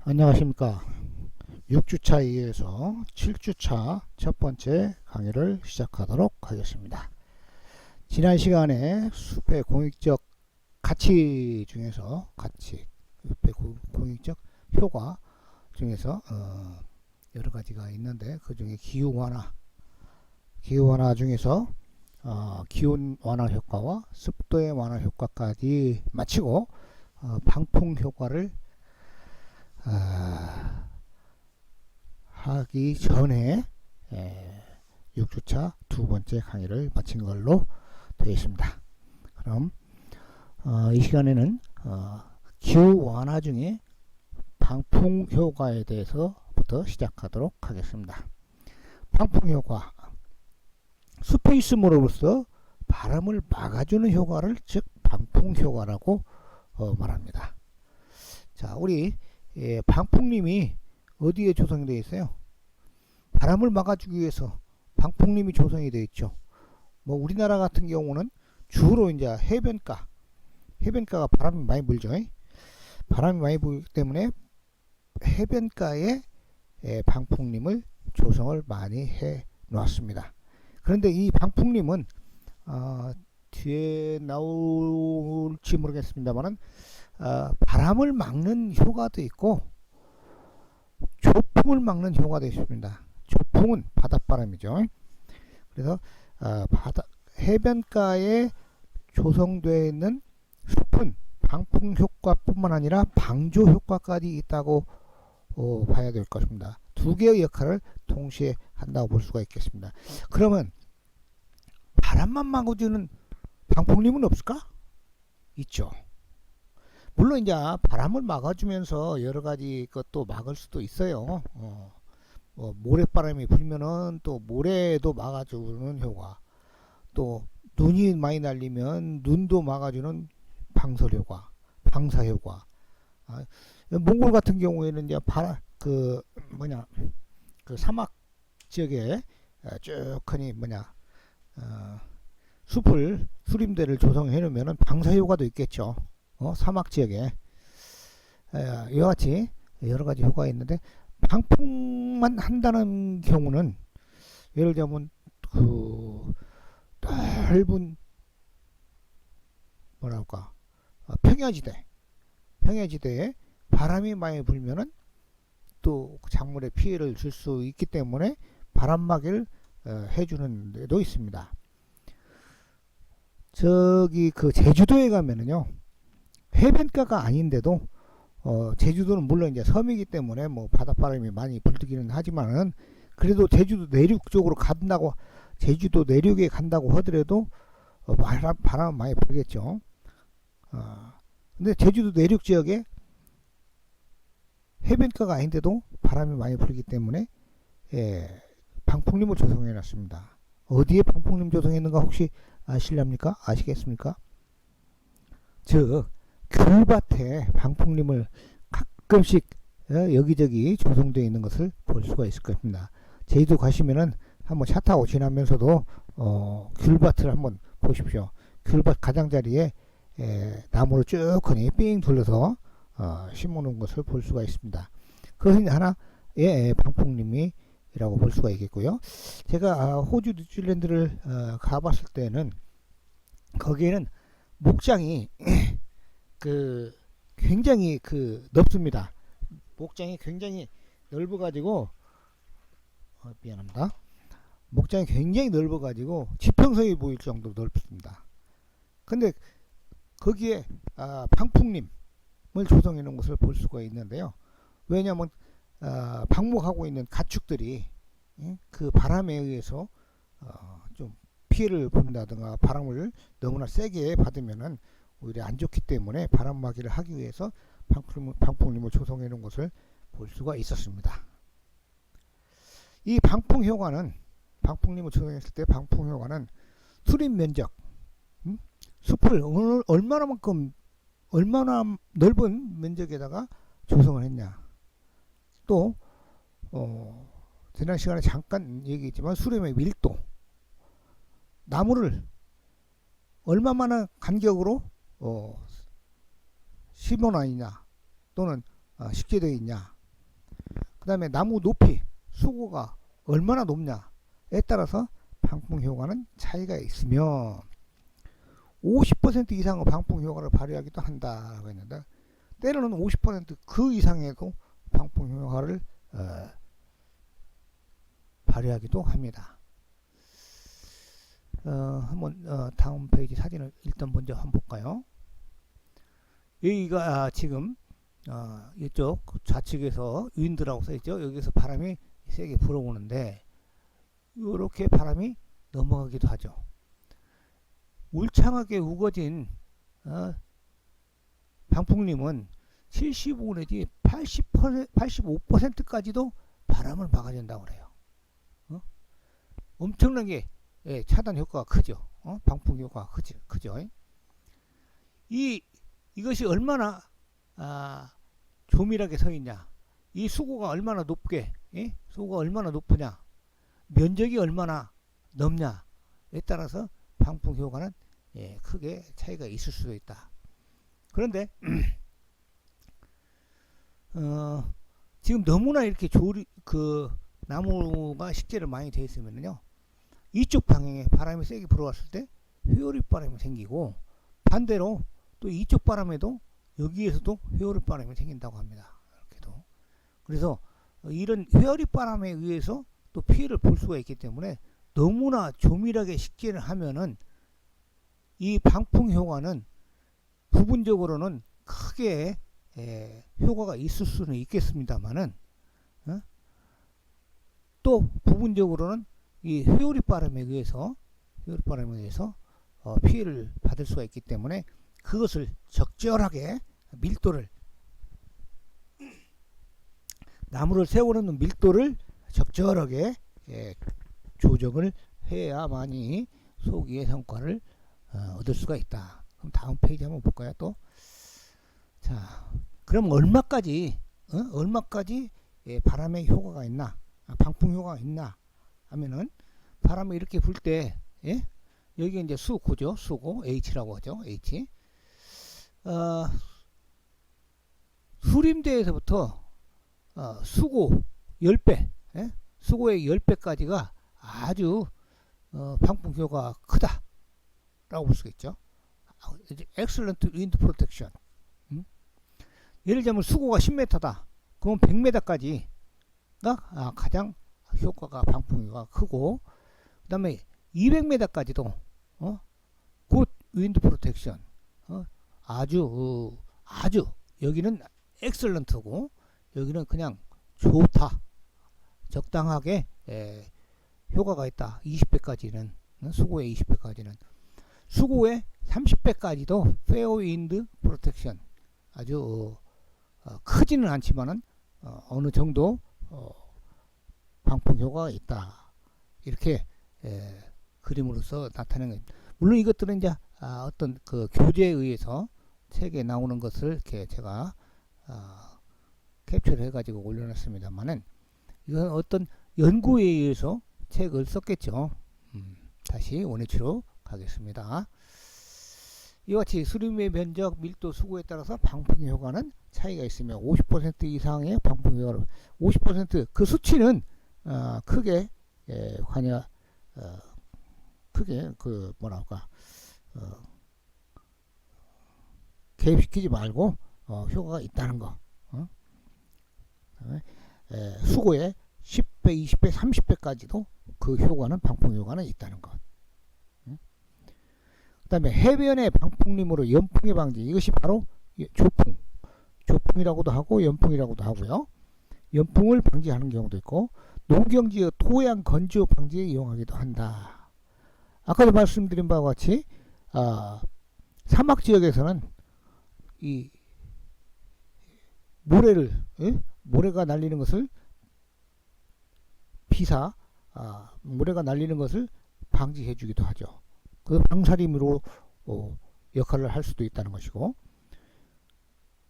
안녕하십니까. 6주차에 이어서 7주차 첫 번째 강의를 시작하도록 하겠습니다. 지난 시간에 숲의 공익적 가치 중에서 숲의 공익적 효과 중에서 여러 가지가 있는데 그 중에 기후 완화 중에서 기온 완화 효과와 습도의 완화 효과까지 마치고 방풍 효과를 하기 전에 6주차 두 번째 강의를 마친 걸로 되겠습니다. 그럼 이 시간에는 기후 완화 중에 방풍 효과에 대해서부터 시작하도록 하겠습니다. 방풍 효과, 숲에 있음으로써 바람을 막아주는 효과를 즉 방풍 효과라고 말합니다. 자, 우리 방풍림이 어디에 조성이 되어 있어요? 바람을 막아주기 위해서 방풍림이 조성이 되어 있죠. 뭐 우리나라 같은 경우는 주로 이제 해변가가 바람이 많이 불죠. 바람이 많이 불기 때문에 해변가에 방풍림을 조성을 많이 해 놓았습니다. 그런데 이 방풍림은 뒤에 나올지 모르겠습니다만은 바람을 막는 효과도 있고 조풍을 막는 효과도 있습니다. 조풍은 바닷바람이죠. 그래서 해변가에 조성되어 있는 숲은 방풍 효과뿐만 아니라 방조 효과까지 있다고 봐야 될 것입니다. 두 개의 역할을 동시에 한다고 볼 수가 있겠습니다. 그러면 바람만 막아주는 방풍림은 없을까? 있죠. 물론 이제 바람을 막아주면서 여러 가지 것도 막을 수도 있어요. 모래바람이 불면은 또 모래도 막아주는 효과, 또 눈이 많이 날리면 눈도 막아주는 방사 효과. 몽골 같은 경우에는 이제 그 사막 지역에 쭉하니 수림대를 조성해 놓으면은 방사 효과도 있겠죠. 사막 지역에 이와 같이 여러 가지 효과가 있는데 방풍만 한다는 경우는 예를 들면 그 넓은 평야지대에 바람이 많이 불면은 또 작물에 피해를 줄 수 있기 때문에 바람막이를 해주는 데도 있습니다. 저기 그 제주도에 가면은요, 해변가가 아닌데도 제주도는 물론 이제 섬이기 때문에 뭐 바닷바람이 많이 불기는 하지만은 그래도 제주도 내륙에 간다고 하더라도 바람 많이 불겠죠. 근데 제주도 내륙 지역에 해변가가 아닌데도 바람이 많이 불기 때문에 방풍림을 조성해 놨습니다. 어디에 방풍림 조성했는가 혹시 아시겠습니까? 즉 귤밭에 방풍림을 가끔씩 여기저기 조성되어 있는 것을 볼 수가 있을 겁니다. 제주도 가시면은 한번 차 타고 지나면서도 귤밭을 한번 보십시오. 귤밭 가장자리에 나무를 쭉 삥 둘러서 심어놓은 것을 볼 수가 있습니다. 그것이 하나의 방풍림이라고 볼 수가 있겠고요. 제가 호주 뉴질랜드를 가봤을 때는 거기에는 목장이 굉장히 넓습니다. 목장이 굉장히 넓어가지고 목장이 굉장히 넓어가지고 지평선이 보일 정도로 넓습니다. 근데 거기에 방풍림을 조성해 놓은 것을 볼 수가 있는데요. 왜냐하면 방목하고 있는 가축들이 그 바람에 의해서 좀 피해를 본다든가 바람을 너무나 세게 받으면은 오히려 안 좋기 때문에 바람막이를 하기 위해서 방풍림을 조성해 놓은 것을 볼 수가 있었습니다. 이 방풍림을 조성했을 때 방풍 효과는 수림 면적, 숲을 얼마나 넓은 면적에다가 조성을 했냐. 또 지난 시간에 잠깐 얘기했지만 수림의 밀도, 나무를 얼마만한 간격으로 심어놔 있냐 또는 식재되어 있냐, 그 다음에 나무 높이, 수고가 얼마나 높냐에 따라서 방풍 효과는 차이가 있으며 50% 이상의 방풍 효과를 발휘하기도 한다라고 했는데, 때로는 50% 이상에도 방풍 효과를 발휘하기도 합니다. 한번 다음 페이지 사진을 일단 먼저 한번 볼까요? 여기가 지금 이쪽 좌측에서 윈드라고 써있죠. 여기서 바람이 세게 불어오는데 이렇게 바람이 넘어가기도 하죠. 울창하게 우거진 방풍림은 75 내지 85%까지도 바람을 막아준다고 그래요. 엄청나게 차단 효과가 크죠. 방풍 효과가 크죠. 이것이 얼마나 조밀하게 서 있냐, 이 수고가 얼마나 높게, 수고가 얼마나 높으냐, 면적이 얼마나 넓냐에 따라서 방풍 효과는 크게 차이가 있을 수도 있다. 그런데 지금 너무나 이렇게 나무가 식재를 많이 되어 있으면요, 이쪽 방향에 바람이 세게 불어왔을 때 회오리 바람이 생기고, 반대로 또 이쪽 바람에도 여기에서도 회오리 바람이 생긴다고 합니다. 이렇게도. 그래서 이런 회오리 바람에 의해서 또 피해를 볼 수가 있기 때문에 너무나 조밀하게 식재를 하면은 이 방풍 효과는 부분적으로는 크게 효과가 있을 수는 있겠습니다만은 또 부분적으로는 이 회오리 바람에 의해서 피해를 받을 수가 있기 때문에 그것을 적절하게 밀도를, 나무를 세워놓는 밀도를 적절하게 조정을 해야만이 소기의 성과를 얻을 수가 있다. 그럼 다음 페이지 한번 볼까요? 또. 자, 그럼 얼마까지 바람의 효과가 있나, 방풍 효과가 있나 하면은, 바람이 이렇게 불 때, 여기 이제 수고죠. 수고, H라고 하죠. H. 수림대에서부터 수고 10배, 수고의 10배까지가 아주 방풍 효과가 크다라고 볼 수가 있죠. Excellent wind protection. 예를 들자면 수고가 10m다. 그럼 100m까지가 가장 효과가, 방풍 효과가 크고, 그 다음에 200m까지도 good wind protection, 아주 여기는 엑셀런트고 여기는 그냥 좋다, 적당하게 효과가 있다. 20배까지는, 수고의 20배까지는, 수고의 30배까지도 fair wind protection, 아주 크지는 않지만은 어느 정도 방풍 효과가 있다. 이렇게 그림으로서 나타내는 겁니다. 물론 이것들은 이제 어떤 그 교재에 의해서 책에 나오는 것을 이렇게 제가 캡처를 해가지고 올려놨습니다만은, 이건 어떤 연구에 의해서 책을 썼겠죠. 다시 원위치로 가겠습니다. 이와 같이 수림의 면적, 밀도, 수고에 따라서 방풍 효과는 차이가 있으며 50% 이상의 방풍 효과를, 50% 그 수치는 크게 크게 개입시키지 말고 효과가 있다는 거. 수고의 10배, 20배, 30배까지도 그 효과는, 방풍 효과는 있다는 것. 그 다음에 해변의 방풍림으로 연풍의 방지, 이것이 바로 조풍이라고도 하고 연풍이라고도 하고요. 연풍을 방지하는 경우도 있고, 농경지의 토양 건조 방지에 이용하기도 한다. 아까도 말씀드린 바와 같이 사막 지역에서는 이 모래가 날리는 것을 모래가 날리는 것을 방지해 주기도 하죠. 그 방사림으로 역할을 할 수도 있다는 것이고,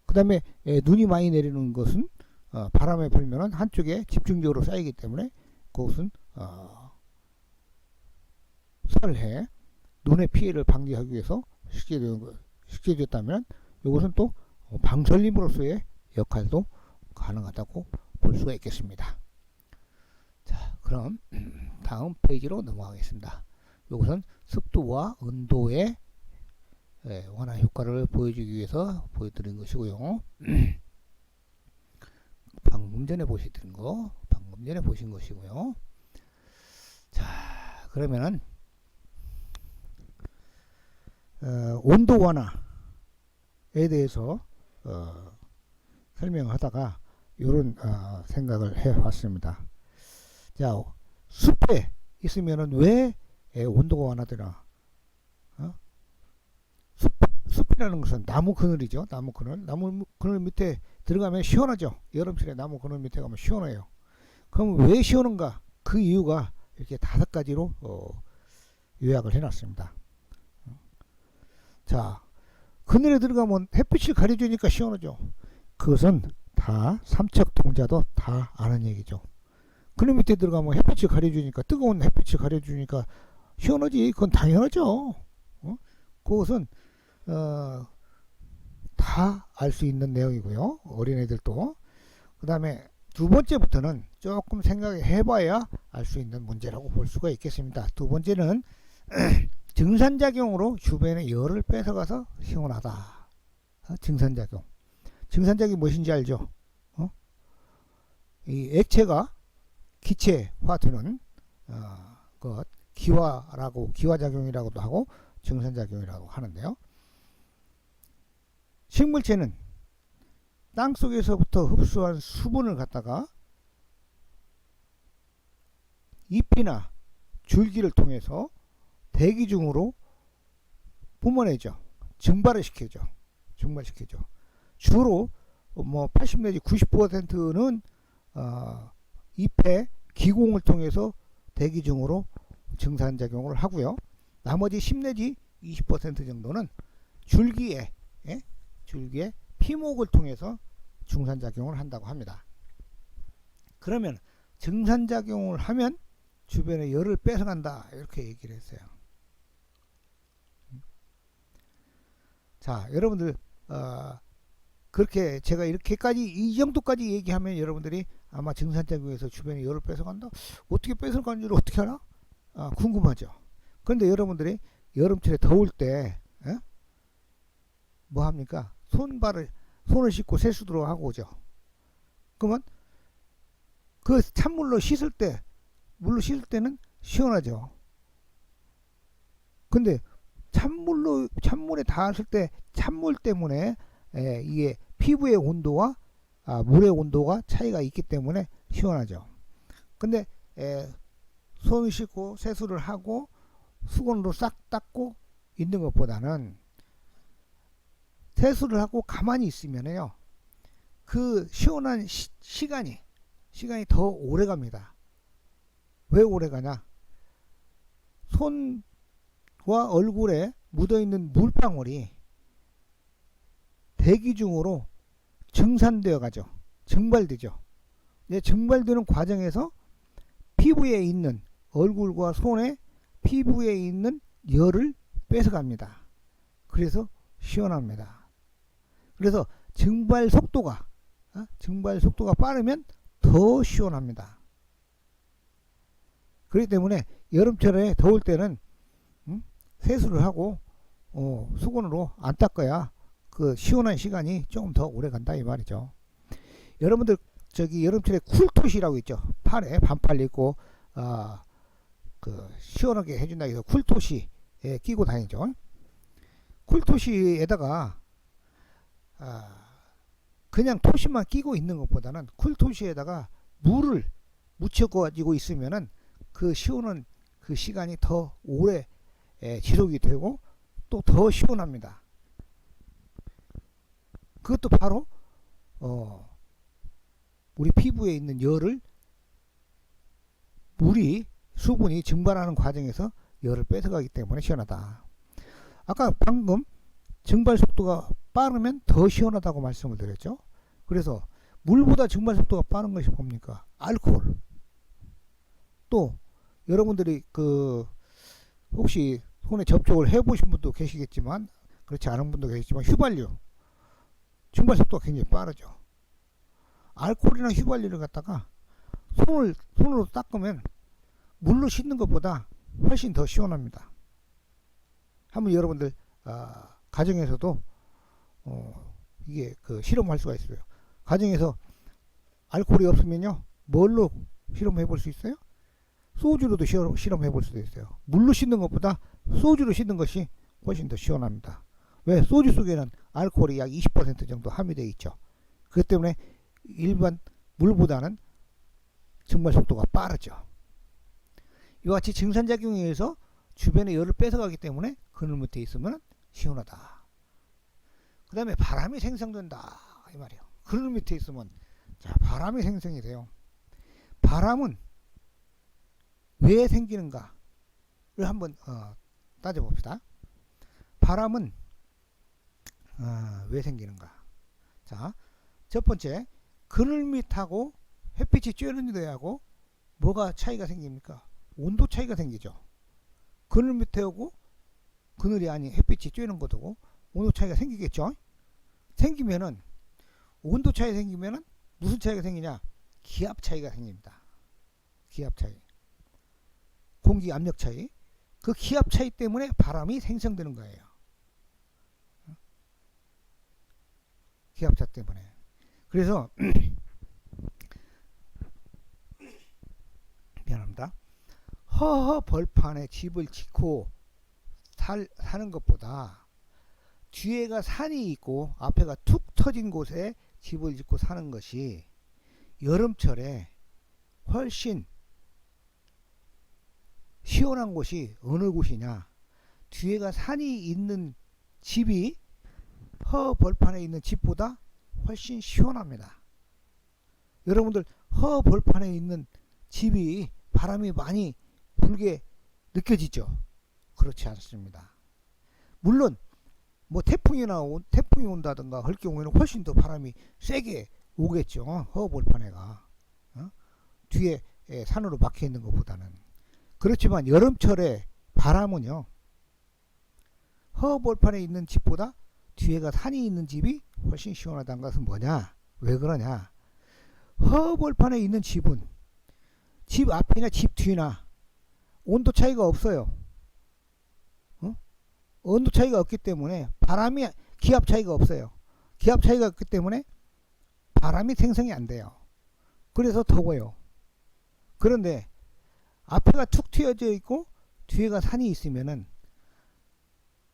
그 다음에 눈이 많이 내리는 것은 바람에 불면은 한쪽에 집중적으로 쌓이기 때문에 그것은 설해 눈의 피해를 방지하기 위해서 식재되었다면 이것은 또 방설림으로서의 역할도 가능하다고 볼 볼 수가 있겠습니다. 자, 그럼 다음 페이지로 넘어가겠습니다. 이것은 습도와 온도의 완화 효과를 보여주기 위해서 보여드린 것이고요. 방금 전에 보신 것이고요. 자, 그러면은 온도 완화에 대해서 설명하다가 이런 생각을 해봤습니다. 자, 숲에 있으면은 왜 온도가 완화되나? 숲이라는 것은 나무 그늘이죠. 나무 그늘 밑에 들어가면 시원하죠. 여름철에 나무 그늘 밑에 가면 시원해요. 그럼 왜 시원한가? 그 이유가 이렇게 5가지로 요약을 해놨습니다. 자, 그늘에 들어가면 햇빛을 가려주니까 시원하죠. 그것은 다 삼척동자도 다 아는 얘기죠. 그늘 밑에 들어가면 햇빛을 가려주니까, 뜨거운 햇빛을 가려주니까 시원하지. 그건 당연하죠. 그것은 다 알 수 있는 내용이고요. 어린애들도. 그 다음에 두 번째부터는 조금 생각해 봐야 알 수 있는 문제라고 볼 수가 있겠습니다. 두 번째는 증산작용으로 주변의 열을 뺏어가서 시원하다. 증산작용이 무엇인지 알죠? 이 액체가 기체화되는 것, 기화작용이라고도 하고 증산작용이라고 하는데요. 식물체는 땅속에서부터 흡수한 수분을 갖다가 잎이나 줄기를 통해서 대기 중으로 뿜어내죠. 증발시켜죠. 주로 80 내지 90%는 잎의 기공을 통해서 대기 중으로 증산작용을 하고요. 나머지 10 내지 20% 정도는 줄기의 피목을 통해서 중산작용을 한다고 합니다. 그러면 증산작용을 하면 주변에 열을 뺏어간다, 이렇게 얘기를 했어요. 자, 여러분들 그렇게 제가 이렇게까지 이 정도까지 얘기하면 여러분들이 아마 증산작용에서 주변에 열을 뺏어간다? 어떻게 뺏어가는지를 어떻게 알아? 궁금하죠. 그런데 여러분들이 여름철에 더울 때 뭐 합니까? 손을 씻고 세수도 하고 오죠. 그러면 그 물로 씻을 때는 시원하죠. 근데 찬물에 닿았을 때 찬물 때문에 이게 피부의 온도와 물의 온도가 차이가 있기 때문에 시원하죠. 근데 손을 씻고 세수를 하고 수건으로 싹 닦고 있는 것보다는 세수를 하고 가만히 있으면요, 그 시원한 시간이 더 오래 갑니다. 왜 오래 가냐? 손과 얼굴에 묻어있는 물방울이 대기 중으로 증산되어 가죠. 증발되죠. 증발되는 과정에서 피부에 있는, 얼굴과 손에 피부에 있는 열을 뺏어갑니다. 그래서 시원합니다. 그래서 증발 속도가 빠르면 더 시원합니다. 그렇기 때문에 여름철에 더울 때는 세수를 하고 수건으로 안 닦아야 그 시원한 시간이 조금 더 오래 간다, 이 말이죠. 여러분들 여름철에 쿨토시라고 있죠. 팔에 반팔 입고 그 시원하게 해준다 해서 쿨토시 끼고 다니죠. 쿨토시에다가 그냥 토시만 끼고 있는 것보다는 쿨토시에다가 물을 묻혀가지고 있으면은 그 시원한 그 시간이 더 오래 지속이 되고 또 더 시원합니다. 그것도 바로 우리 피부에 있는 열을 수분이 증발하는 과정에서 열을 뺏어가기 때문에 시원하다. 아까 방금 증발 속도가 빠르면 더 시원하다고 말씀을 드렸죠. 그래서 물보다 증발 속도가 빠른 것이 뭡니까? 알코올. 또 여러분들이 혹시 손에 접촉을 해보신 분도 계시겠지만 그렇지 않은 분도 계시지만 휘발유 증발 속도가 굉장히 빠르죠. 알코올이나 휘발유를 갖다가 손으로 닦으면 물로 씻는 것보다 훨씬 더 시원합니다. 한번 여러분들 가정에서도 이게 그 실험할 수가 있어요. 가정에서 알코올이 없으면요, 뭘로 실험해 볼 수 있어요? 소주로도 실험해 볼 수도 있어요. 물로 씻는 것보다 소주로 씻는 것이 훨씬 더 시원합니다. 왜? 소주 속에는 알코올이 약 20% 정도 함유되어 있죠. 그렇기 때문에 일반 물보다는 증발 속도가 빠르죠. 이와 같이 증산작용에 의해서 주변의 열을 뺏어가기 때문에 그늘 밑에 있으면 시원하다. 그 다음에 바람이 생성된다 이 말이에요. 그늘 밑에 있으면 자, 바람이 생성이 돼요. 바람은 왜 생기는가를 한번 따져봅시다. 바람은 왜 생기는가? 자, 첫 번째, 그늘 밑하고 햇빛이 쬐는 데하고 뭐가 차이가 생깁니까? 온도 차이가 생기죠. 그늘 밑에 오고 그늘이 아닌 햇빛이 쬐는 것하고 온도 차이가 생기겠죠. 생기면은 온도 차이 생기면은 무슨 차이가 생기냐? 기압 차이가 생깁니다. 기압 차이, 공기 압력 차이. 그 기압 차이 때문에 바람이 생성되는 거예요. 기압차 때문에. 그래서 미안합니다. 허허 벌판에 집을 짓고 사는 것보다 뒤에가 산이 있고 앞에가 툭 터진 곳에 집을 짓고 사는 것이 여름철에 훨씬 시원한 곳이 어느 곳이냐? 뒤에가 산이 있는 집이 허벌판에 있는 집보다 훨씬 시원합니다. 여러분들 허벌판에 있는 집이 바람이 많이 불게 느껴지죠? 그렇지 않습니다. 물론 뭐 태풍이 온다든가 할 경우에는 훨씬 더 바람이 세게 오겠죠. 허벌판에가 뒤에 산으로 막혀 있는 것보다는. 그렇지만 여름철에 바람은요, 허벌판에 있는 집보다 뒤에가 산이 있는 집이 훨씬 시원하다는 것은 뭐냐? 왜 그러냐? 허벌판에 있는 집은 집 앞이나 집 뒤나 온도 차이가 없어요. 온도 차이가 없기 때문에 바람이, 기압 차이가 없어요. 기압 차이가 없기 때문에 바람이 생성이 안 돼요. 그래서 더워요. 그런데 앞에가 툭 튀어져 있고 뒤에가 산이 있으면은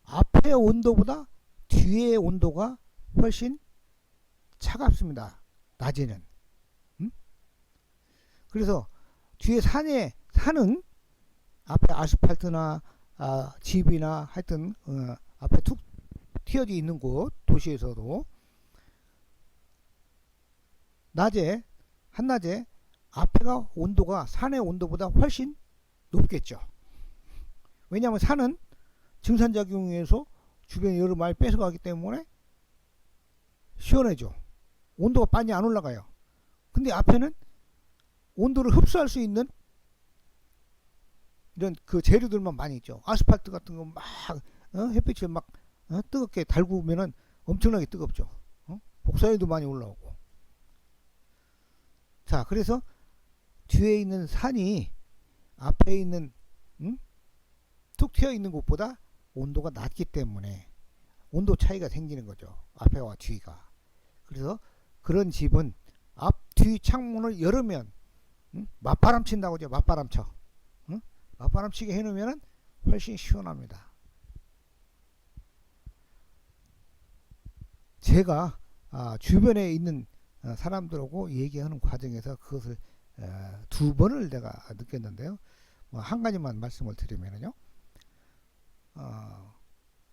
앞의 온도보다 뒤의 온도가 훨씬 차갑습니다. 낮에는. 그래서 뒤에 산은 앞에 아스팔트나 집이나 하여튼 앞에 툭 튀어져 있는 곳, 도시에서도 한낮에 앞에가 온도가 산의 온도보다 훨씬 높겠죠. 왜냐하면 산은 증산작용에 의해서 주변에 열을 많이 뺏어가기 때문에 시원해져. 온도가 많이 안 올라가요. 근데 앞에는 온도를 흡수할 수 있는 이런 그 재료들만 많이 있죠. 아스팔트 같은 거 막 햇빛을 막 뜨겁게 달구면은 엄청나게 뜨겁죠. 복사율도 많이 올라오고. 자, 그래서 뒤에 있는 산이 앞에 있는 툭 튀어 있는 곳보다 온도가 낮기 때문에 온도 차이가 생기는 거죠. 앞에와 뒤가. 그래서 그런 집은 앞, 뒤 창문을 열으면 맞바람 친다고 하죠. 맞바람 쳐. 맞바람 치게 해놓으면 훨씬 시원합니다. 제가 주변에 있는 사람들하고 얘기하는 과정에서 그것을 2번을 내가 느꼈는데요. 뭐 한 가지만 말씀을 드리면요.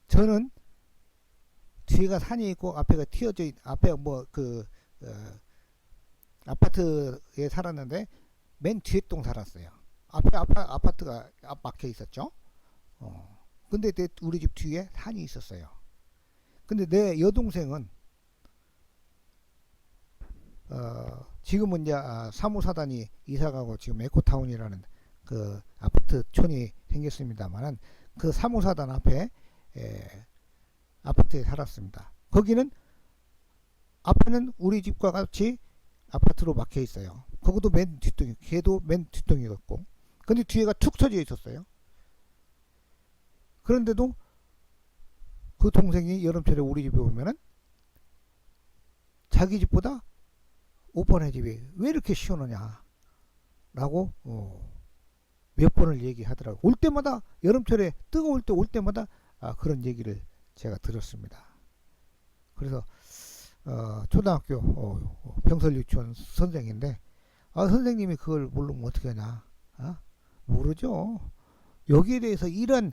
저는 뒤에가 산이 있고 앞에가 튀어져 앞에 아파트에 살았는데 맨 뒤에 동 살았어요. 앞에 아파트가 막혀 있었죠. 근데 우리 집 뒤에 산이 있었어요. 근데 내 여동생은 지금은 이제 사무사단이 이사가고 지금 에코타운이라는 그 아파트촌이 생겼습니다만은 그 사무사단 앞에 아파트에 살았습니다. 거기는 앞에는 우리 집과 같이 아파트로 막혀 있어요. 거기도 맨 뒷동이, 걔도 맨 뒷동이었고, 근데 뒤에가 툭 터져 있었어요. 그런데도 그 동생이 여름철에 우리 집에 오면은 자기 집보다 오빠네 집이 왜 이렇게 시원하냐 라고 몇 번을 얘기하더라고요. 올 때마다, 여름철에 뜨거울 때 올 때마다 그런 얘기를 제가 들었습니다. 그래서 초등학교 병설 유치원 선생인데, 선생님이 그걸 모르면 어떻게 하냐. 모르죠. 여기에 대해서 이런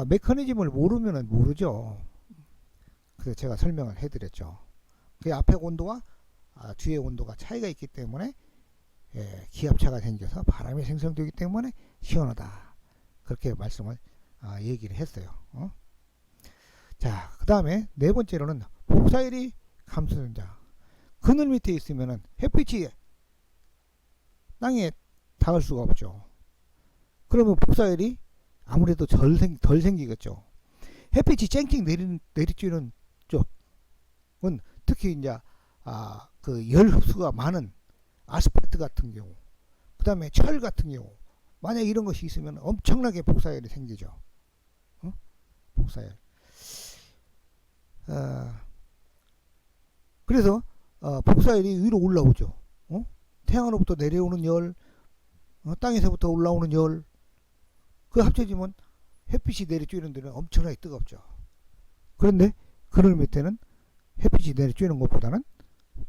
메커니즘을 모르면 모르죠. 그래서 제가 설명을 해드렸죠. 그 앞에 온도와 뒤에 온도가 차이가 있기 때문에 기압차가 생겨서 바람이 생성되기 때문에 시원하다. 그렇게 말씀을 얘기를 했어요. 자, 그 다음에 네 번째로는 복사열이 감소된다. 그늘 밑에 있으면은 햇빛이 땅에 닿을 수가 없죠. 그러면 복사열이 아무래도 덜 생기겠죠. 햇빛이 쨍쨍 내리쬐는 쪽은 특히 이제 그 열 흡수가 많은 아스팔트 같은 경우, 그 다음에 철 같은 경우, 만약 이런 것이 있으면 엄청나게 복사열이 생기죠. 복사열. 그래서 복사열이 위로 올라오죠. 태양으로부터 내려오는 열, 땅에서부터 올라오는 열, 그 합쳐지면 햇빛이 내리쬐는 데는 엄청나게 뜨겁죠. 그런데 그늘 밑에는 햇빛이 내리쬐는 것보다는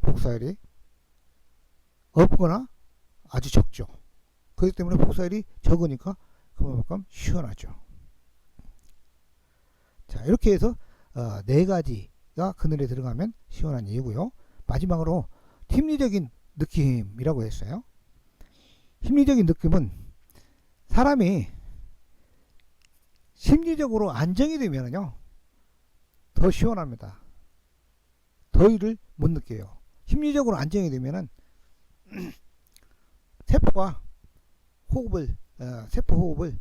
복사열이 없거나 아주 적죠. 그렇기 때문에 복사열이 적으니까 그만큼 시원하죠. 자, 이렇게 해서 네 가지가 그늘에 들어가면 시원한 이유고요. 마지막으로 심리적인 느낌이라고 했어요. 심리적인 느낌은 사람이 심리적으로 안정이 되면요 더 시원합니다. 더위를 못 느껴요. 심리적으로 안정이 되면은 세포가 호흡을 세포 호흡을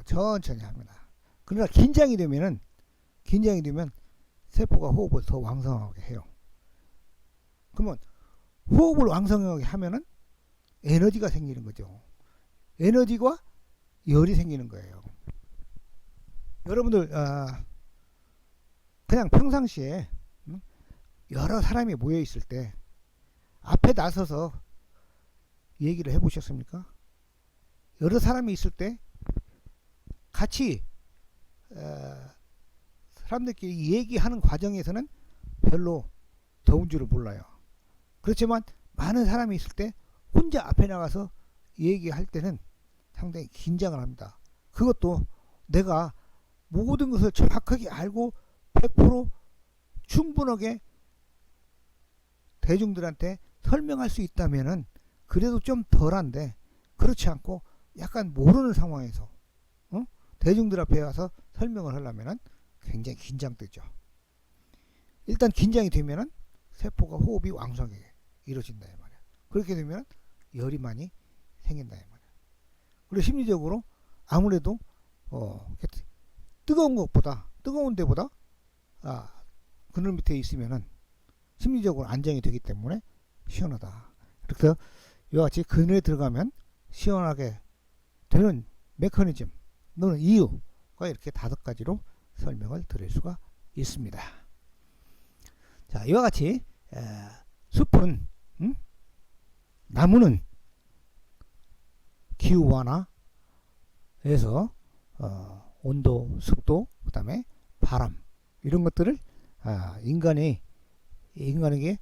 천천히 합니다. 그러나 긴장이 되면 세포가 호흡을 더 왕성하게 해요. 그러면 호흡을 왕성하게 하면은 에너지가 생기는 거죠. 에너지와 열이 생기는 거예요. 여러분들 그냥 평상시에 여러 사람이 모여 있을 때 앞에 나서서 얘기를 해보셨습니까? 여러 사람이 있을 때 같이 사람들끼리 얘기하는 과정에서는 별로 더운 줄을 몰라요. 그렇지만 많은 사람이 있을 때 혼자 앞에 나가서 얘기할 때는 상당히 긴장을 합니다. 그것도 내가 모든 것을 정확하게 알고 100% 충분하게 대중들한테 설명할 수 있다면은 그래도 좀 덜한데, 그렇지 않고 약간 모르는 상황에서 대중들 앞에 와서 설명을 하려면은 굉장히 긴장되죠. 일단 긴장이 되면은 세포가 호흡이 왕성하게 이루어진다 이 말이야. 그렇게 되면 열이 많이 생긴다 이 말이야. 그리고 심리적으로 아무래도 뜨거운 데보다 그늘 밑에 있으면은 심리적으로 안정이 되기 때문에 시원하다. 그래서 이와 같이 그늘에 들어가면 시원하게 되는 메커니즘 또는 이유가 이렇게 5가지로 설명을 드릴 수가 있습니다. 자, 이와 같이 숲은 나무는 기후 완화에서 온도, 습도, 그 다음에 바람 이런 것들을 인간에게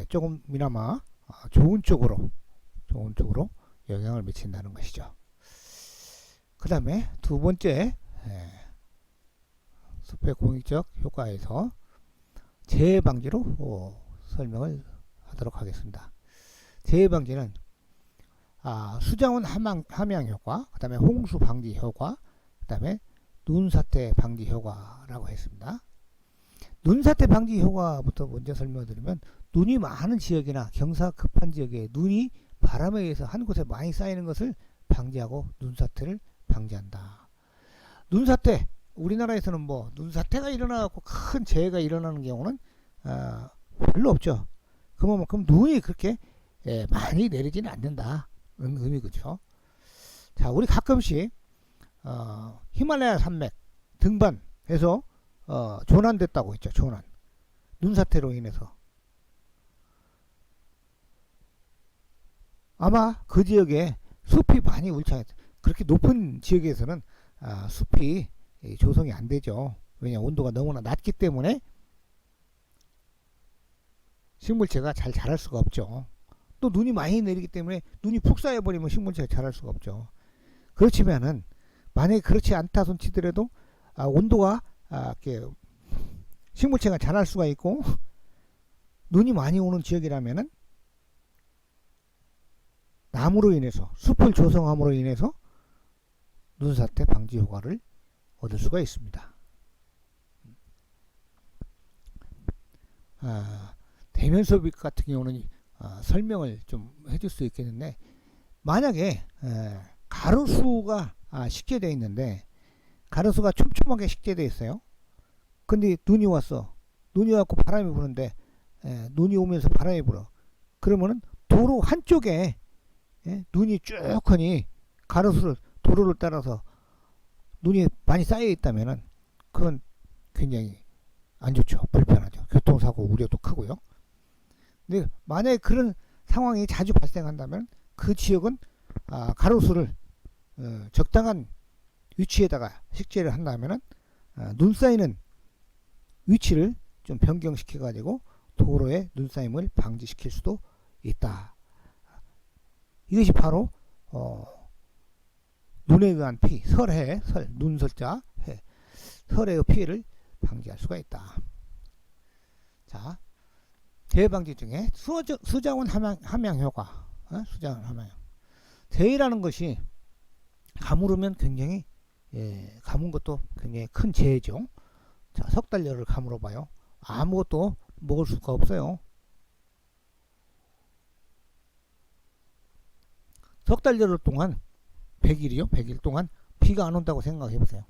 조금이나마 좋은 쪽으로 영향을 미친다는 것이죠. 그 다음에 두 번째 숲의 공익적 효과에서 재해 방지로 설명을 하도록 하겠습니다. 재해 방지는 수자원 함양 효과, 그 다음에 홍수 방지 효과, 그 다음에 눈사태 방지 효과라고 했습니다. 눈사태 방지 효과부터 먼저 설명드리면, 눈이 많은 지역이나 경사 급한 지역에 눈이 바람에 의해서 한 곳에 많이 쌓이는 것을 방지하고 눈사태를 방지한다. 눈사태, 우리나라에서는 뭐 눈사태가 일어나고 큰 재해가 일어나는 경우는 별로 없죠. 그만큼 눈이 그렇게 많이 내리지는 않는다. 의미죠. 자, 우리 가끔씩 히말라야 산맥 등반해서 조난됐다고 했죠. 조난. 눈사태로 인해서. 아마 그 지역에 숲이 많이 울창했어요. 그렇게 높은 지역에서는 숲이 조성이 안 되죠. 왜냐, 온도가 너무나 낮기 때문에 식물체가 잘 자랄 수가 없죠. 또 눈이 많이 내리기 때문에 눈이 푹 쌓여버리면 식물체가 자랄 수가 없죠. 그렇지만은 만약에 그렇지 않다 손치더라도 온도가 이렇게 식물체가 자랄 수가 있고 눈이 많이 오는 지역이라면은 나무로 인해서 숲을 조성함으로 인해서 눈사태 방지 효과를 얻을 수가 있습니다. 대면섭입 같은 경우는 설명을 좀 해줄 수 있겠는데, 만약에 가로수가 식재되어 있는데 가로수가 촘촘하게 식재되어 있어요. 근데 눈이 왔어. 눈이 왔고 바람이 부는데 눈이 오면서 바람이 불어. 그러면은 도로 한쪽에 눈이 쭉 하니 도로를 따라서 눈이 많이 쌓여 있다면은 그건 굉장히 안 좋죠. 불편하죠. 교통사고 우려도 크고요. 근데 만약에 그런 상황이 자주 발생한다면 그 지역은 가로수를 적당한 위치에다가 식재를 한다면은 눈 쌓이는 위치를 좀 변경시켜 가지고 도로에 눈 쌓임을 방지시킬 수도 있다. 이것이 바로 눈에 의한 눈설자 설의 피해를 방지할 수가 있다. 자, 재해방지 중에 수자원 함양 효과. 수자원 함양. 재해라는 것이 가물으면 굉장히 가문 것도 굉장히 큰 재해죠. 자, 석 달열을 가물어 봐요. 아무것도 먹을 수가 없어요. 석 달열 동안 100일이요. 100일 동안 비가 안 온다고 생각해 보세요.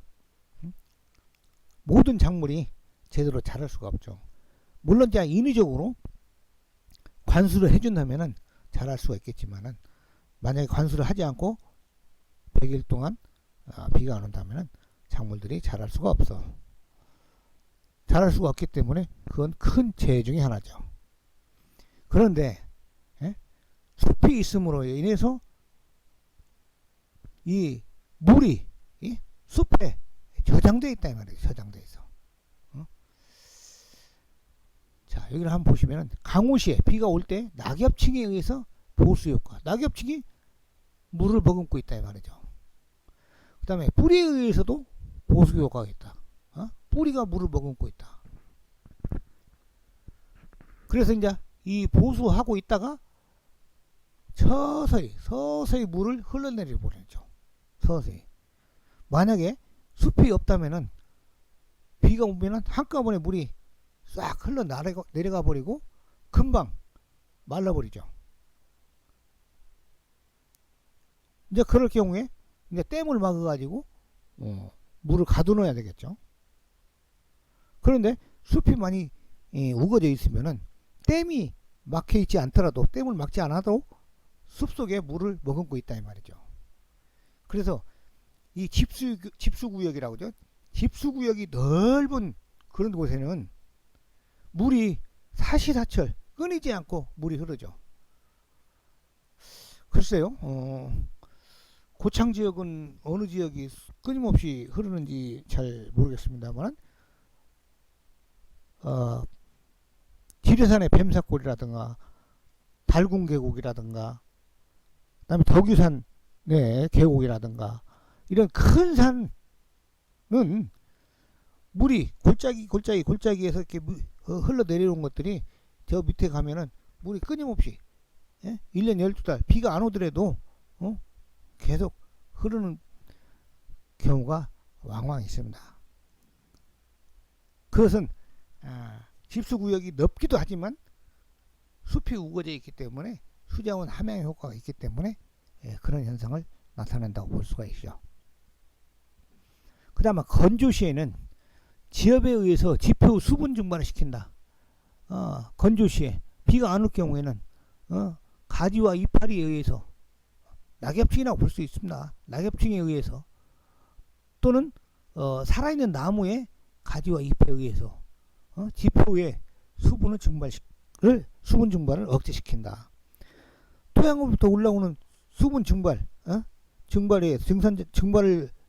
모든 작물이 제대로 자랄 수가 없죠. 물론 이제 인위적으로 관수를 해준다면은 자랄 수가 있겠지만은, 만약에 관수를 하지 않고 100일 동안 비가 안 온다면은 작물들이 자랄 수가 없어. 자랄 수가 없기 때문에 그건 큰 재해 중에 하나죠. 그런데 숲이 있음으로 인해서 이 물이 숲에 저장되어 있다 이 말이에요. 저장되어 있어. 자, 여기를 한번 보시면은 강우시에 비가 올 때 낙엽층에 의해서 보수 효과. 낙엽층이 물을 머금고 있다 이 말이죠. 그 다음에 뿌리에 의해서도 보수 효과가 있다. 뿌리가 물을 머금고 있다. 그래서 이제 이 보수하고 있다가 서서히 물을 흘러내려 보내죠. 서서히. 만약에 숲이 없다면은 비가 오면은 한꺼번에 물이 싹 흘러 내려가 버리고 금방 말라버리죠. 이제 그럴 경우에 이제 댐을 막아가지고 물을 가둬놓아야 되겠죠. 그런데 숲이 많이 우거져 있으면은 댐이 막혀 있지 않더라도, 댐을 막지 않아도 숲속에 물을 머금고 있다 이 말이죠. 그래서 이 집수구역이라고 하죠. 집수구역이 넓은 그런 곳에는 물이 사시사철 끊이지 않고 물이 흐르죠. 글쎄요, 고창 지역은 어느 지역이 끊임없이 흐르는지 잘 모르겠습니다만, 지리산의 뱀사골이라든가 달궁 계곡이라든가, 그다음에 덕유산 계곡이라든가, 이런 큰 산은 물이 골짜기에서 이렇게 흘러 내려온 것들이 저 밑에 가면은 물이 끊임없이 1년 12달 비가 안 오더라도 계속 흐르는 경우가 왕왕 있습니다. 그것은 집수구역이 넓기도 하지만 숲이 우거져 있기 때문에 수자원 함양 효과가 있기 때문에 그런 현상을 나타낸다고 볼 수가 있죠. 그 다음에 건조시에는 지엽에 의해서 지표 수분 증발을 시킨다. 건조시에 비가 안 올 경우에는 가지와 이파리에 의해서, 낙엽층이라고 볼 수 있습니다. 낙엽층에 의해서 또는 살아있는 나무의 가지와 잎에 의해서 지표의 수분 증발을 억제시킨다. 토양으로부터 올라오는 수분 증발을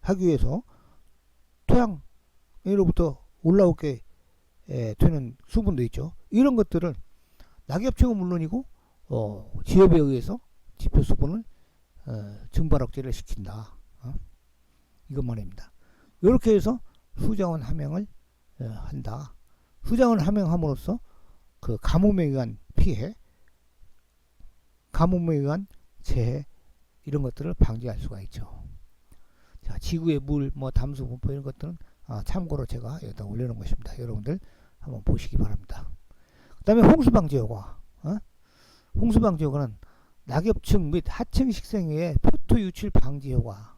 하기 위해서 토양으로부터 올라오게 되는 수분도 있죠. 이런 것들을 낙엽층은 물론이고 지엽에 의해서 지표 수분을 증발 억제를 시킨다. 이것 말입니다. 이렇게 해서 수자원 함양을 한다. 수자원 함양함으로써 그 가뭄에 의한 피해, 가뭄에 의한 재해 이런 것들을 방지할 수가 있죠. 자, 지구의 물, 담수 분포 이런 것들은 참고로 제가 여기다 올려놓은 것입니다. 여러분들 한번 보시기 바랍니다. 그 다음에 홍수방지 효과. 홍수방지 효과는 낙엽층 및 하층 식생의 표토 유출 방지 효과.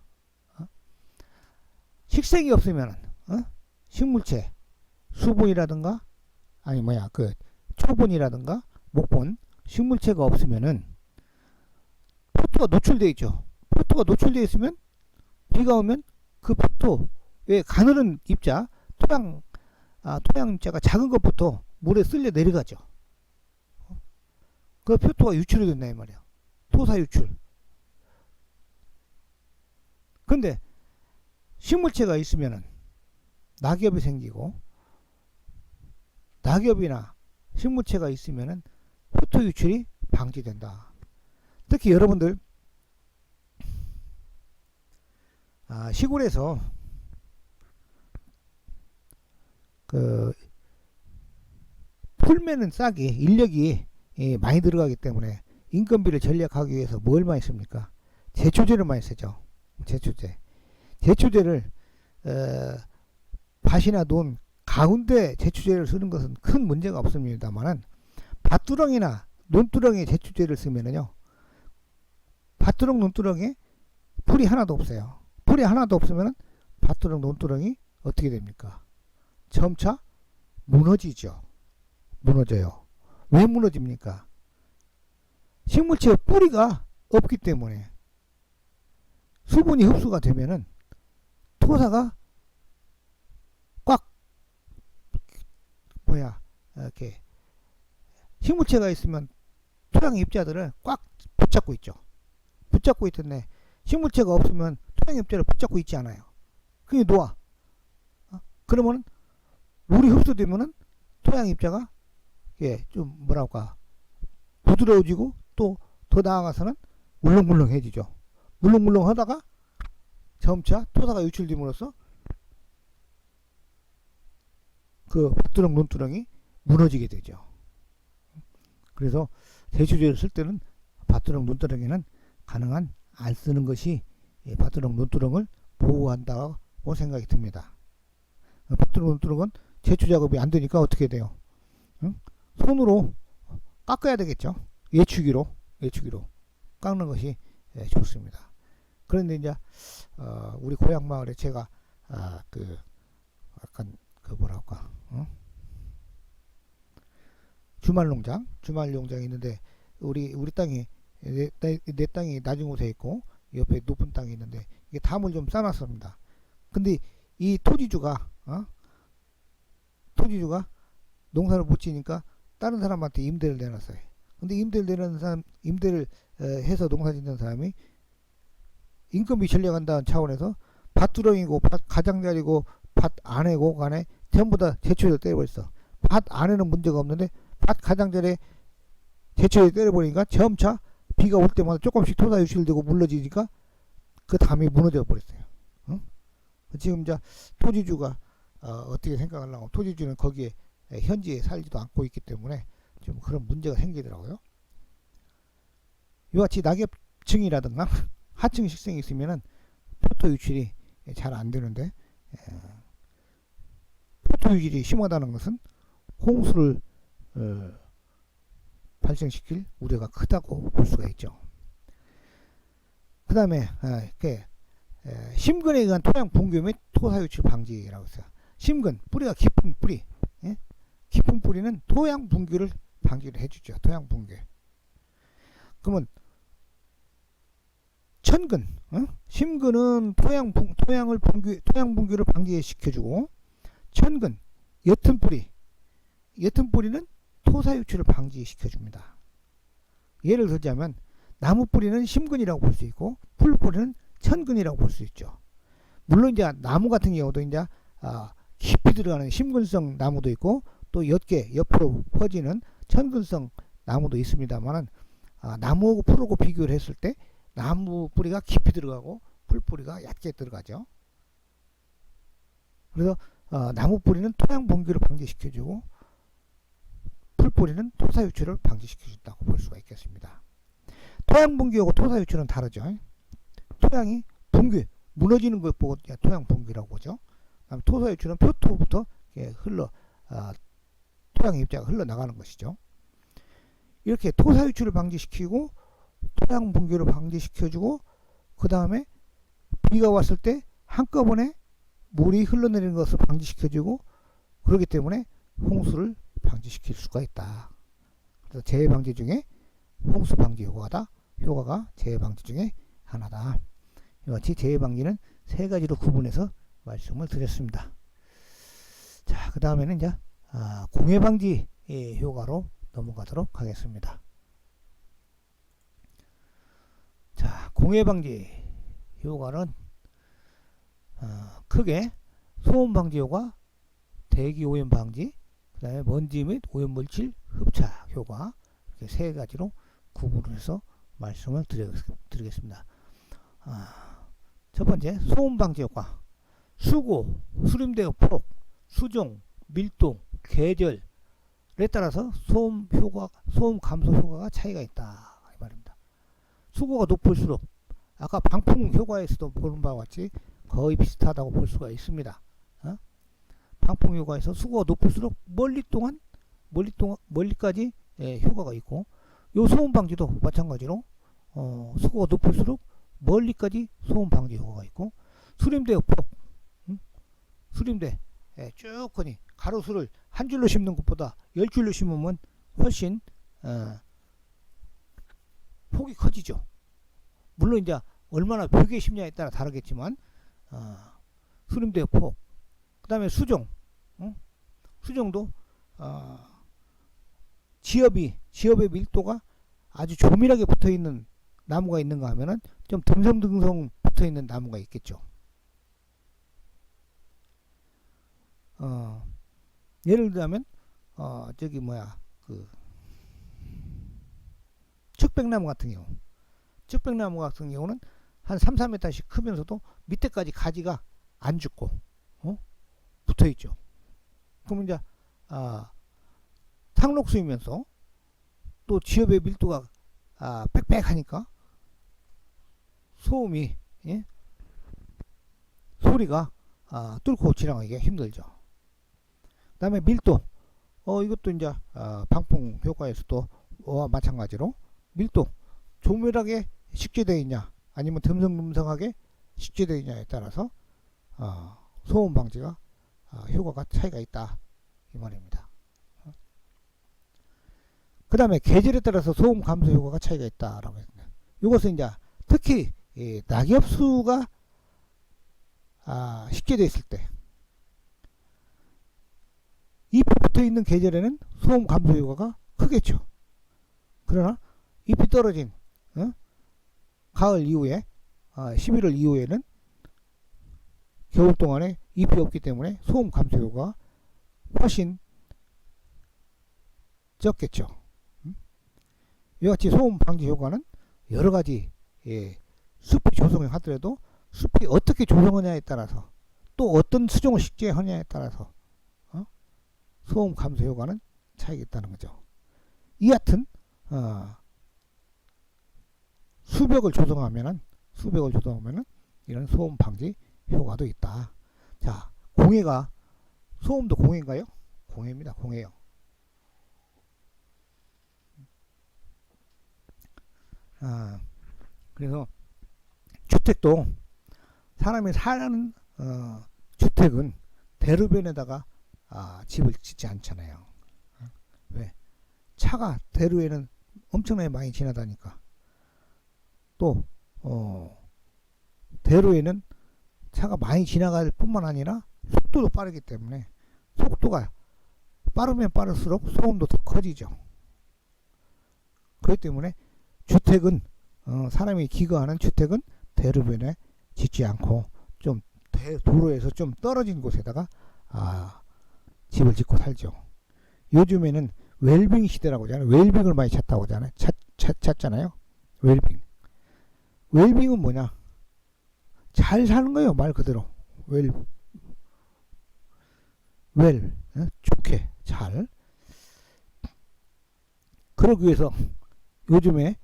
식생이 없으면 식물체 수분이라든가 초분이라든가 목본 식물체가 없으면은 표토가 노출되어 있죠. 표토가 노출되어 있으면 비가 오면 그 표토의 가늘은 입자 토양 입자가 작은 것부터 물에 쓸려 내려가죠. 그 표토가 유출이 된다 이 말이야. 토사 유출. 근데 식물체가 있으면은 낙엽이 생기고, 낙엽이나 식물체가 있으면은 표토 유출이 방지된다. 특히 여러분들 시골에서 그 풀매는 싸기 인력이 많이 들어가기 때문에 인건비를 절약하기 위해서 뭘 많이 씁니까? 제초제를 많이 쓰죠. 제초제를 밭이나 논 가운데 제초제를 쓰는 것은 큰 문제가 없습니다만은 밭두렁이나 논두렁에 제초제를 쓰면은요, 밭두렁 논두렁에 풀이 하나도 없어요. 풀이 하나도 없으면은 밭두렁 논두렁이 어떻게 됩니까? 점차 무너져요. 왜 무너집니까? 식물체의 뿌리가 없기 때문에. 수분이 흡수가 되면은 토사가 꽉 이렇게 식물체가 있으면 토양 입자들을 꽉 붙잡고 있죠. 붙잡고 있던데 식물체가 없으면 토양 입자를 붙잡고 있지 않아요. 그게 놓아. 그러면 물이 흡수되면은 토양 입자가 좀 부드러워지고 또 더 나아가서는 물렁물렁해지죠. 물렁물렁 하다가 점차 토사가 유출됨으로써 그 밭두렁 논두렁이 무너지게 되죠. 그래서 제초제를 쓸 때는 밭두렁 논두렁에는 가능한 안 쓰는 것이 밭두렁 논두렁을 보호한다고 생각이 듭니다. 밭두렁 논두렁은 제초 작업이 안 되니까 어떻게 돼요? 손으로 깎아야 되겠죠. 예추기로 깎는 것이 좋습니다. 그런데 이제 우리 고향 마을에 제가 주말 농장이 있는데 우리 땅이 내 땅이 낮은 곳에 있고 옆에 높은 땅이 있는데 이게 담을 좀 쌓아놨습니다. 근데 이 토지주가 농사를 못 지니까 다른 사람한테 임대를 내놨어요. 근데 임대를 해서 농사 짓는 사람이 인건비 절약한다는 차원에서 밭두렁이고 밭 가장자리고 밭 안에고 간에 전부 다 제초제를 때려버렸어. 밭 안에는 문제가 없는데 밭 가장자리에 제초제를 때려버리니까 점차 비가 올 때마다 조금씩 토사 유출되고 물러지니까 그 담이 무너져 버렸어요. 지금 이제 토지주가 어떻게 생각하려고, 토지주는 거기에 현지에 살지도 않고 있기 때문에 좀 그런 문제가 생기더라고요. 이와 같이 낙엽층이라든가 하층 식생이 있으면은 표토 유출이 잘 안 되는데, 표토 유출이 심하다는 것은 홍수를 발생시킬 우려가 크다고 볼 수가 있죠. 그 다음에 심근에 의한 토양 붕괴 및 토사 유출 방지라고 했어요. 심근, 뿌리가 깊은 뿌리, 깊은 뿌리는 토양 붕괴를 방지를 해주죠. 토양 붕괴. 그러면 천근, 심근은 토양 분규를 방지시켜주고, 천근, 옅은 뿌리는 토사 유출을 방지시켜줍니다. 예를 들자면 나무 뿌리는 심근이라고 볼 수 있고, 풀 뿌리는 천근이라고 볼 수 있죠. 물론 이제 나무 같은 경우도 이제 깊이 들어가는 심근성 나무도 있고, 또 옅게 옆으로 퍼지는 천근성 나무도 있습니다만은, 나무하고 풀하고 비교를 했을 때 나무 뿌리가 깊이 들어가고 풀 뿌리가 얕게 들어가죠. 그래서 나무 뿌리는 토양 분규를 방지시켜주고, 풀 뿌리는 토사 유출을 방지시켜준다고 볼 수가 있겠습니다. 토양 분규하고 토사 유출은 다르죠. 토양이 분규, 무너지는 것 보고 토양 분규라고 하죠. 토사 유출은 표토부터 토양의 입자가 흘러나가는 것이죠. 이렇게 토사 유출을 방지시키고 토양 분규를 방지시켜주고, 그 다음에 비가 왔을 때 한꺼번에 물이 흘러내리는 것을 방지시켜주고, 그렇기 때문에 홍수를 방지시킬 수가 있다. 그래서 재해 방지 중에 홍수 방지 효과가 재해 방지 중에 하나다. 이와 같이 재해 방지는 세 가지로 구분해서 말씀을 드렸습니다. 자, 그 다음에는 이제 공해 방지 효과로 넘어가도록 하겠습니다. 자, 공해 방지 효과는 크게 소음 방지 효과, 대기 오염 방지, 그 다음에 먼지 및 오염 물질 흡착 효과, 이렇게 세 가지로 구분을 해서 말씀을 드리겠습니다. 첫 번째, 소음 방지 효과. 수고, 수림대의 폭, 수종, 밀도, 계절에 따라서 소음 감소 효과가 차이가 있다, 이 말입니다. 수고가 높을수록 아까 방풍 효과에서도 보는 바와 같이 거의 비슷하다고 볼 수가 있습니다. 방풍 효과에서 수고가 높을수록 멀리까지 효과가 있고, 요 소음 방지도 마찬가지로 수고가 높을수록 멀리까지 소음 방지 효과가 있고, 수림대 폭, 수림대 쭉 하니 가로수를 한 줄로 심는 것보다 10줄로 심으면 훨씬 폭이 커지죠. 물론 이제 얼마나 벽에 심냐에 따라 다르겠지만, 수림대 폭, 그 다음에 수종도 지엽의 밀도가 아주 조밀하게 붙어있는 나무가 있는가 하면은 좀 듬성듬성 붙어있는 나무가 있겠죠. 예를 들자면 측백나무 같은 경우는 한 3, 4m씩 크면서도 밑에까지 가지가 안 죽고 붙어있죠. 그러면 이제 상록수이면서 또 지엽의 밀도가 빽빽하니까 소리가 뚫고 지나가기가 힘들죠. 그 다음에 밀도, 이것도 이제 방풍 효과에서도 마찬가지로 밀도, 조밀하게 식재되어 있냐 아니면 듬성듬성하게 식재되어 있냐에 따라서 소음 방지가 효과가 차이가 있다, 이 말입니다. 그 다음에 계절에 따라서 소음 감소 효과가 차이가 있다라고 했습니다. 이것은 이제 특히 낙엽수가 식재되어 있을 때, 잎이 붙어 있는 계절에는 소음 감소 효과가 크겠죠. 그러나 잎이 떨어진 가을 이후에 11월 이후에는 겨울 동안에 잎이 없기 때문에 소음 감소 효과가 훨씬 적겠죠. 이같이 소음 방지 효과는 여러 가지 숲이 조성을 하더라도 숲이 어떻게 조성하냐에 따라서, 또 어떤 수종을 식재하냐에 따라서 소음 감소 효과는 차이가 있다는 거죠. 이 같은 수벽을 조성하면은 이런 소음 방지 효과도 있다. 자, 공해가, 소음도 공해인가요? 공해입니다. 공해요. 그래서 주택도 사람이 사는 주택은 대로변에다가 집을 짓지 않잖아요. 왜? 차가 대로에는 엄청나게 많이 지나다니까 또 대로에는 차가 많이 지나갈 뿐만 아니라 속도도 빠르기 때문에 속도가 빠르면 빠를수록 소음도 더 커지죠. 그렇기 때문에 주택은 사람이 기거하는 주택은 대로변에 짓지 않고 좀 도로에서 좀 떨어진 곳에다가 집을 짓고 살죠. 요즘에는 웰빙 시대라고 하잖아요. 웰빙을 많이 찾다고 하잖아요. 찾잖아요. 웰빙은 뭐냐? 잘 사는 거예요. 말 그대로. 좋게, 잘. 그러기 위해서 요즘에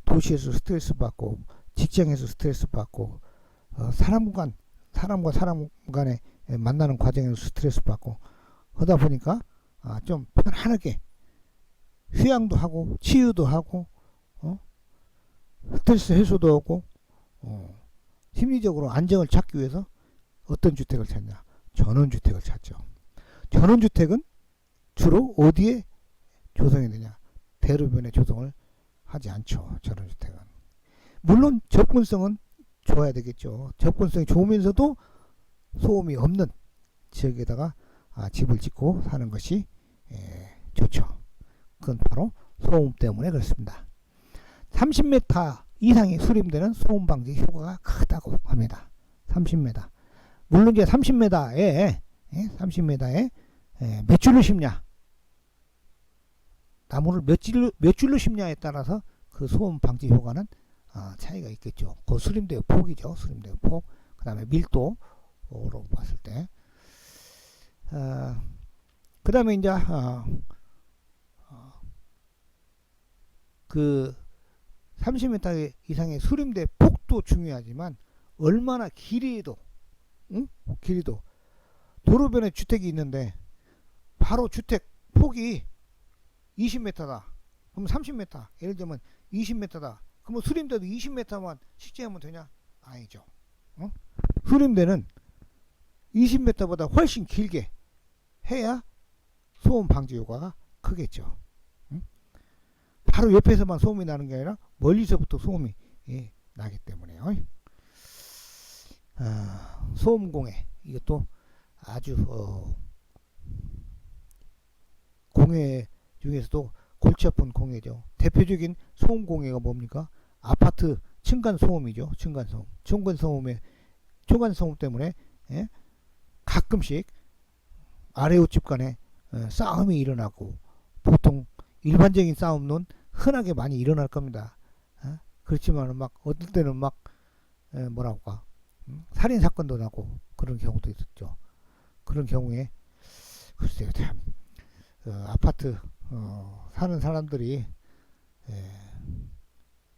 도시에서 스트레스 받고 직장에서 스트레스 받고 사람과 사람 간에 만나는 과정에서 스트레스 받고 하다 보니까 좀 편안하게 휴양도 하고 치유도 하고 스트레스 해소도 하고 심리적으로 안정을 찾기 위해서 어떤 주택을 찾냐? 전원주택을 찾죠. 전원주택은 주로 어디에 조성이 되냐? 대로변에 조성을 하지 않죠. 전원주택은. 물론 접근성은 좋아야 되겠죠. 접근성이 좋으면서도 소음이 없는 지역에다가 집을 짓고 사는 것이 좋죠. 그건 바로 소음 때문에 그렇습니다. 30m 이상이 수림되는 소음 방지 효과가 크다고 합니다. 30m. 물론 이제 30m에 몇 줄로 심냐, 나무를 몇 줄로 심냐에 따라서 그 소음 방지 효과는 차이가 있겠죠. 그 수림대의 폭이죠. 수림대의 폭. 그 다음에 밀도로 봤을 때. 그 다음에 이제 그 30m 이상의 수림대 폭도 중요하지만 얼마나 길이도 도로변에 주택이 있는데 바로 주택 폭이 20m다. 그럼 30m. 예를 들면 20m다. 그럼 수림대도 20m만 식재하면 되냐? 아니죠. 수림대는 20m보다 훨씬 길게 해야 소음 방지 효과가 크겠죠. 바로 옆에서만 소음이 나는 게 아니라 멀리서부터 소음이 나기 때문에요. 소음공해, 이것도 아주 공해 중에서도 골치 아픈 공해죠. 대표적인 소음공해가 뭡니까? 아파트 층간소음이죠. 층간소음 때문에 가끔씩 아래웃집 간에 싸움이 일어나고, 보통 일반적인 싸움은 흔하게 많이 일어날 겁니다. 그렇지만 막 어떨 때는 막 뭐랄까 살인 사건도 나고 그런 경우도 있었죠. 그런 경우에 글쎄요, 참 아파트 사는 사람들이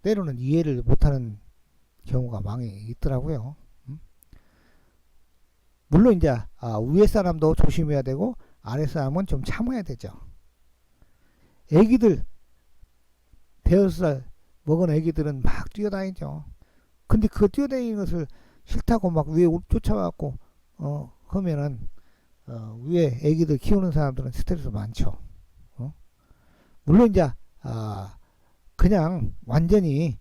때로는 이해를 못하는 경우가 많이 있더라고요. 물론 이제 위에 사람도 조심해야 되고 아래 사람은 좀 참아야 되죠. 애기들, 대여섯 살 먹은 애기들은 막 뛰어다니죠. 근데 그 뛰어다니는 것을 싫다고 막 위에 쫓아와갖고 하면은 위에 애기들 키우는 사람들은 스트레스 많죠. 물론 이제 그냥 완전히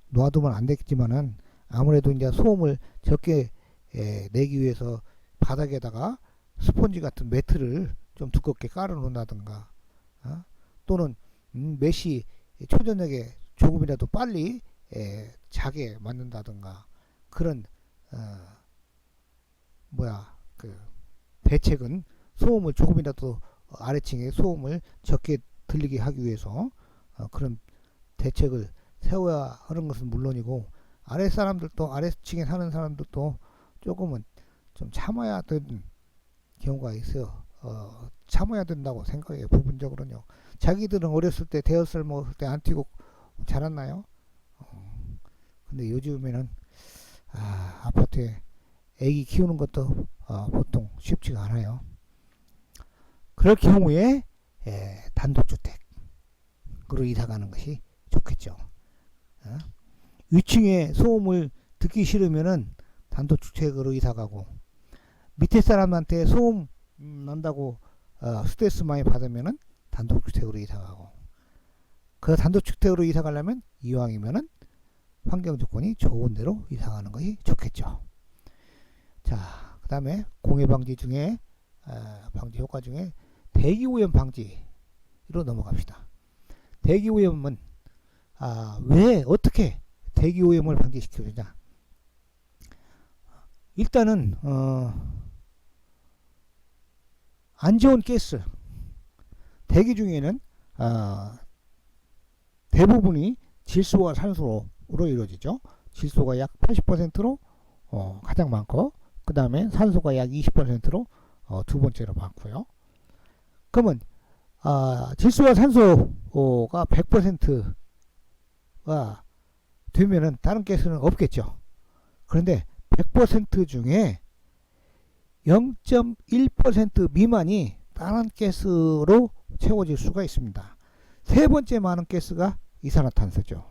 놔두면 안 되겠지만은 아무래도 이제 소음을 적게 내기 위해서 바닥에다가 스펀지 같은 매트를 좀 두껍게 깔아 놓는다든가, 또는 메시 초저녁에 조금이라도 빨리 자게 만든다든가, 그런 그 대책은 소음을 조금이라도 아래층에 소음을 적게 들리게 하기 위해서 그런 대책을 세워야 하는 것은 물론이고, 아래 사람들도, 아래층에 사는 사람들도 조금은 좀 참아야 되는 경우가 있어요. 참아야 된다고 생각해요. 부분적으로는요. 자기들은 어렸을 때 대여섯 먹었을 때 안 튀고 자랐나요? 근데 요즘에는 아파트에 애기 키우는 것도 보통 쉽지가 않아요. 그럴 경우에 단독주택으로 이사가는 것이 좋겠죠. 위층에 소음을 듣기 싫으면은 단독주택으로 이사가고, 밑에 사람한테 소음 난다고 스트레스 많이 받으면은 단독주택으로 이사가고, 그 단독주택으로 이사 가려면 이왕이면은 환경 조건이 좋은 데로 이사 가는 것이 좋겠죠. 자, 그 다음에 공해 방지 중에 방지 효과 중에 대기 오염 방지로 넘어갑시다. 대기 오염은 왜 어떻게 대기 오염을 방지시켜주냐? 일단은 안 좋은 가스 대기 중에는 대부분이 질소와 산소로 이루어지죠. 질소가 약 80%로 가장 많고, 그 다음에 산소가 약 20%로 두 번째로 많고요. 그러면 질소와 산소가 100%가 되면은 다른 가스는 없겠죠. 그런데 100% 중에 0.1% 미만이 다른 가스로 채워질 수가 있습니다. 세 번째 많은 가스가 이산화탄소죠.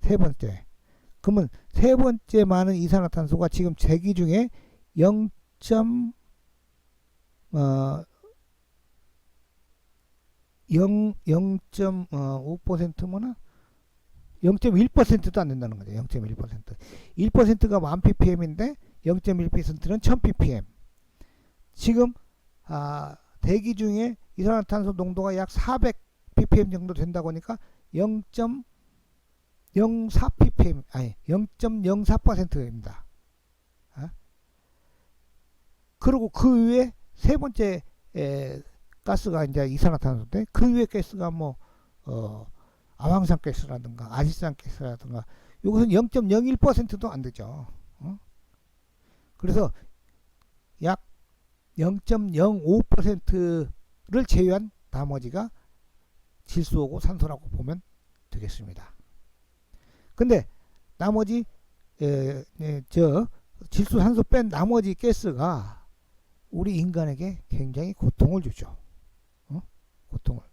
세 번째. 그러면 세 번째 많은 이산화탄소가 지금 대기 중에 0.5%면은 0.1%도 안 된다는 거죠. 0.1%. 1%가 1000ppm인데 0.1%는 1000ppm. 지금 대기 중에 이산화탄소 농도가 약 400ppm 정도 된다고 하니까 0.04ppm, 아니 0.04%입니다. 그리고 그 위에 세 번째 가스가 이제 이산화탄소인데, 그 위에 가스가 뭐 아황산 가스라든가 아시산 가스라든가 이것은 0.01%도 안 되죠. 그래서 약 0.05%를 제외한 나머지가 질소하고 산소라고 보면 되겠습니다. 근데 나머지 질소, 산소 뺀 나머지 가스가 우리 인간에게 굉장히 고통을 주죠. 고통을.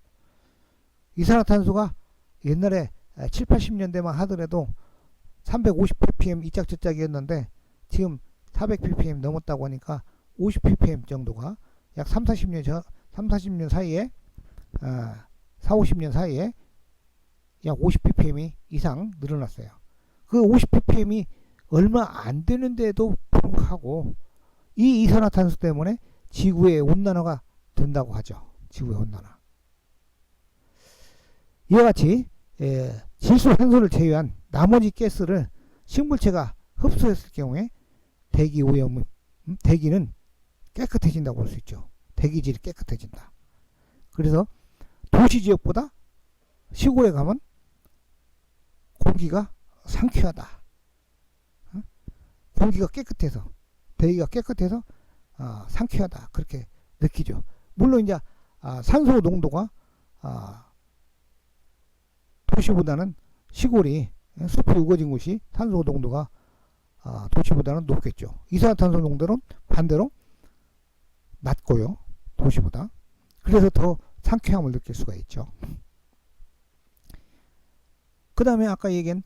이산화탄소가 옛날에 7, 80년대만 하더라도 350ppm 이짝저짝이었는데 지금 400ppm 넘었다고 하니까 50ppm 정도가 약 3, 40년 사이에 4, 50년 사이에 약 50ppm 이상 늘어났어요. 그 50ppm이 얼마 안 되는데도 불구하고 이 이산화탄소 때문에 지구의 온난화가 된다고 하죠. 지구의 온난화. 이와 같이 질소, 산소를 제외한 나머지 가스를 식물체가 흡수했을 경우에 대기 오염, 대기는 깨끗해진다고 볼 수 있죠. 대기질이 깨끗해진다. 그래서 도시 지역보다 시골에 가면 공기가 상쾌하다. 공기가 깨끗해서, 대기가 깨끗해서 상쾌하다. 그렇게 느끼죠. 물론 이제 산소 농도가 도시보다는 시골이, 숲이 우거진 곳이 산소 농도가 도시보다는 높겠죠. 이산화탄소 농도는 반대로 낮고요. 도시보다. 그래서 더 상쾌함을 느낄 수가 있죠. 그 다음에 아까 얘기한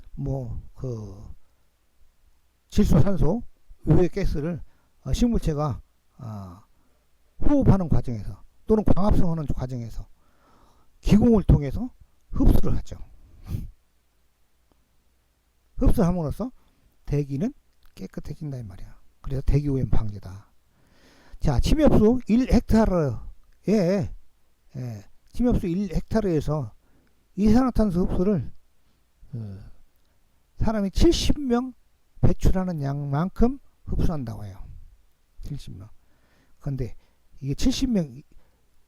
질소, 산소 외의 가스를 식물체가 호흡하는 과정에서 또는 광합성하는 과정에서 기공을 통해서 흡수를 하죠. 흡수함으로써 대기는 깨끗해진다 이 말이야. 그래서 대기오염 방지다. 자, 침엽수 1헥타르에 침엽수 1헥타르에서 이산화탄소 흡수를 사람이 70명 배출하는 양만큼 흡수한다고 해요. 70명. 근데 이게 70명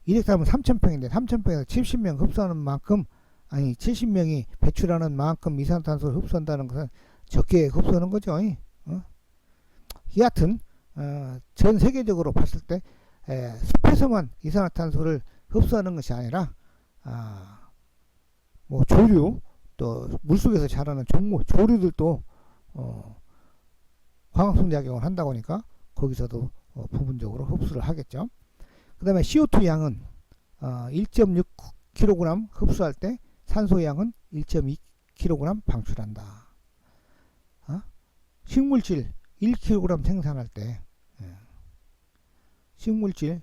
1헥타르면 3,000평인데 3,000평에서 70명 흡수하는 만큼, 아니 70명이 배출하는 만큼 이산화탄소를 흡수한다는 것은 적게 흡수하는 거죠. 여하튼 전 세계적으로 봤을 때 숲에서만 이산화탄소를 흡수하는 것이 아니라 뭐 조류, 또 물속에서 자라는 종모, 조류들도 광합성 작용을 한다고 하니까 거기서도 부분적으로 흡수를 하겠죠. 그 다음에 CO2 양은 1.6kg 흡수할 때 산소 양은 1.2kg 방출한다. 식물질 1kg 생산할 때 식물이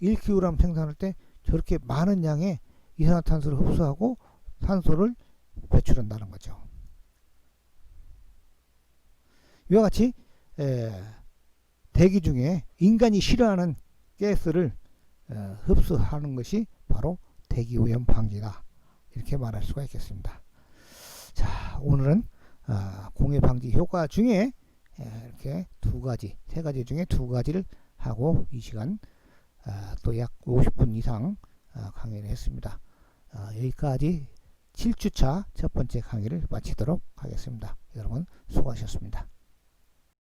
1kg 생산할 때 저렇게 많은 양의 이산화탄소를 흡수하고 산소를 배출한다는 거죠. 이와 같이 대기 중에 인간이 싫어하는 가스를 흡수하는 것이 바로 대기오염 방지다, 이렇게 말할 수가 있겠습니다. 자, 오늘은 공해 방지 효과 중에 이렇게 세 가지 중에 두 가지를 하고 이 시간 또 약 50분 이상 강의를 했습니다. 여기까지 7주차 첫 번째 강의를 마치도록 하겠습니다. 여러분 수고하셨습니다.